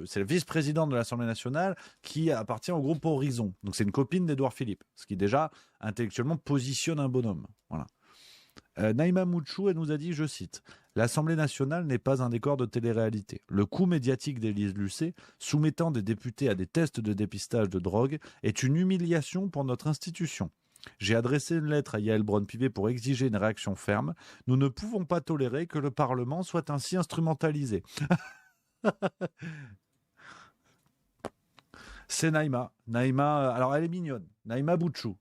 c'est la vice-présidente de l'Assemblée nationale qui appartient au groupe Horizon. Donc c'est une copine d'Édouard Philippe, ce qui déjà intellectuellement positionne un bonhomme. Voilà. Naïma Mouchou, elle nous a dit, je cite, « L'Assemblée nationale n'est pas un décor de télé-réalité. Le coup médiatique d'Élise Lucet, soumettant des députés à des tests de dépistage de drogue, est une humiliation pour notre institution. J'ai adressé une lettre à Yael Braun-Pivet pour exiger une réaction ferme. Nous ne pouvons pas tolérer que le Parlement soit ainsi instrumentalisé. » C'est Naïma. Naïma, alors elle est mignonne. Naïma Bouchou.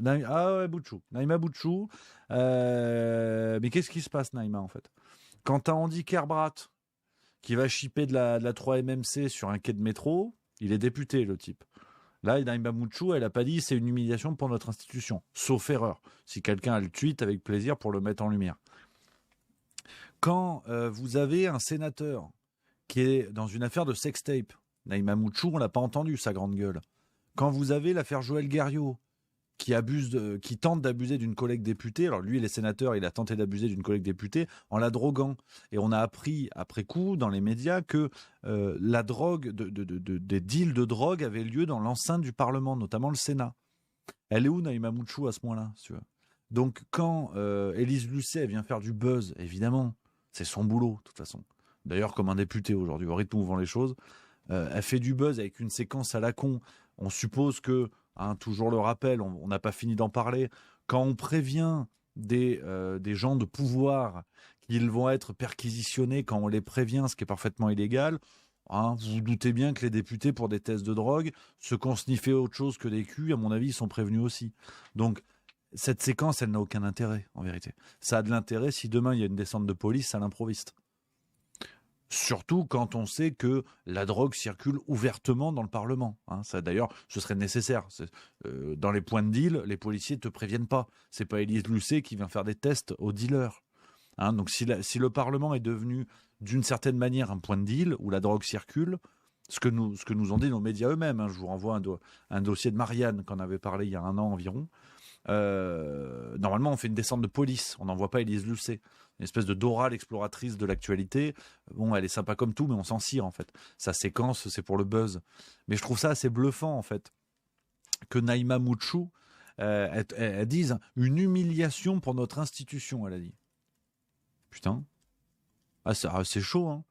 Ah ouais, Bouchou. Naïma Bouchou. Mais qu'est-ce qui se passe, Naïma, en fait? Quand t'as Andy Kerbrat qui va chipper de la 3MMC sur un quai de métro, il est député, le type. Là, Naïma Bouchou, elle n'a pas dit c'est une humiliation pour notre institution. Sauf erreur. Si quelqu'un a le tweet, avec plaisir pour le mettre en lumière. Quand vous avez un sénateur qui est dans une affaire de sextape, Naïma Bouchou, on l'a pas entendu, sa grande gueule. Quand vous avez l'affaire Joël Guerriot, qui tente d'abuser d'une collègue députée. Alors lui, il est sénateur, il a tenté d'abuser d'une collègue députée en la droguant. Et on a appris après coup dans les médias que la drogue, des deals de drogue avaient lieu dans l'enceinte du Parlement, notamment le Sénat. Elle est où, Naïma Bouchou, à ce moment-là, si tu veux? Donc quand Élise Lucet vient faire du buzz, évidemment, c'est son boulot, de toute façon. D'ailleurs, comme un député aujourd'hui, au rythme où vont les choses, elle fait du buzz avec une séquence à la con. On suppose que, toujours le rappel, on n'a pas fini d'en parler, quand on prévient des gens de pouvoir qu'ils vont être perquisitionnés, quand on les prévient, ce qui est parfaitement illégal, vous vous doutez bien que les députés, pour des tests de drogue, ceux qui ont sniffé autre chose que des culs, à mon avis, ils sont prévenus aussi. Donc, cette séquence, elle n'a aucun intérêt, en vérité. Ça a de l'intérêt si demain, il y a une descente de police à l'improviste. Surtout quand on sait que la drogue circule ouvertement dans le Parlement. Ça, d'ailleurs, ce serait nécessaire. Dans les points de deal, les policiers ne te préviennent pas. C'est pas Élise Lucet qui vient faire des tests aux dealers. Donc si le Parlement est devenu d'une certaine manière un point de deal où la drogue circule, ce que nous ont dit nos médias eux-mêmes, je vous renvoie un dossier de Marianne qu'on avait parlé il y a un an environ. Normalement, on fait une descente de police. On n'envoie pas Élise Lucet. Une espèce de Dora l'exploratrice de l'actualité. Bon, elle est sympa comme tout, mais on s'en cire, en fait. Sa séquence, c'est pour le buzz. Mais je trouve ça assez bluffant, en fait, que Naïma Mouchou, elle dise une humiliation pour notre institution, elle a dit. Putain. C'est chaud, hein.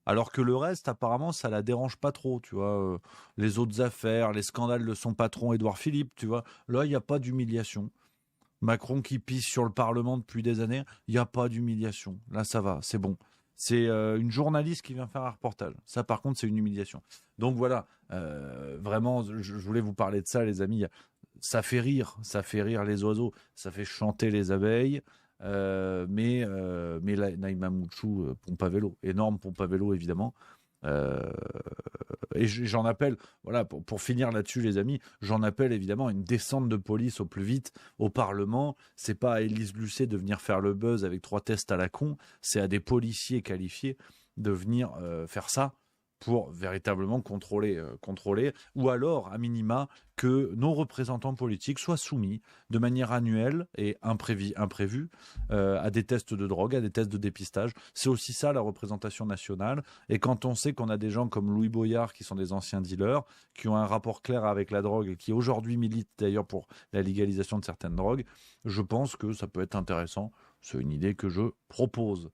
Alors que le reste, apparemment, ça la dérange pas trop, tu vois. Les autres affaires, les scandales de son patron, Édouard Philippe, tu vois. Là, il n'y a pas d'humiliation. Macron qui pisse sur le Parlement depuis des années, il n'y a pas d'humiliation. Là, ça va, c'est bon. C'est une journaliste qui vient faire un reportage. Ça, par contre, c'est une humiliation. Donc voilà, vraiment, je voulais vous parler de ça, les amis. Ça fait rire les oiseaux, ça fait chanter les abeilles. Mais Naïma Mouchou, pompe à vélo, énorme pompe à vélo évidemment. Et j'en appelle, voilà, pour finir là-dessus, les amis, j'en appelle évidemment à une descente de police au plus vite au Parlement. C'est pas à Élise Lucet de venir faire le buzz avec 3 tests à la con, c'est à des policiers qualifiés de venir faire ça pour véritablement contrôler, ou alors, à minima, que nos représentants politiques soient soumis de manière annuelle et imprévue à des tests de drogue, à des tests de dépistage. C'est aussi ça, la représentation nationale. Et quand on sait qu'on a des gens comme Louis Boyard, qui sont des anciens dealers, qui ont un rapport clair avec la drogue et qui aujourd'hui militent d'ailleurs pour la légalisation de certaines drogues, je pense que ça peut être intéressant. C'est une idée que je propose.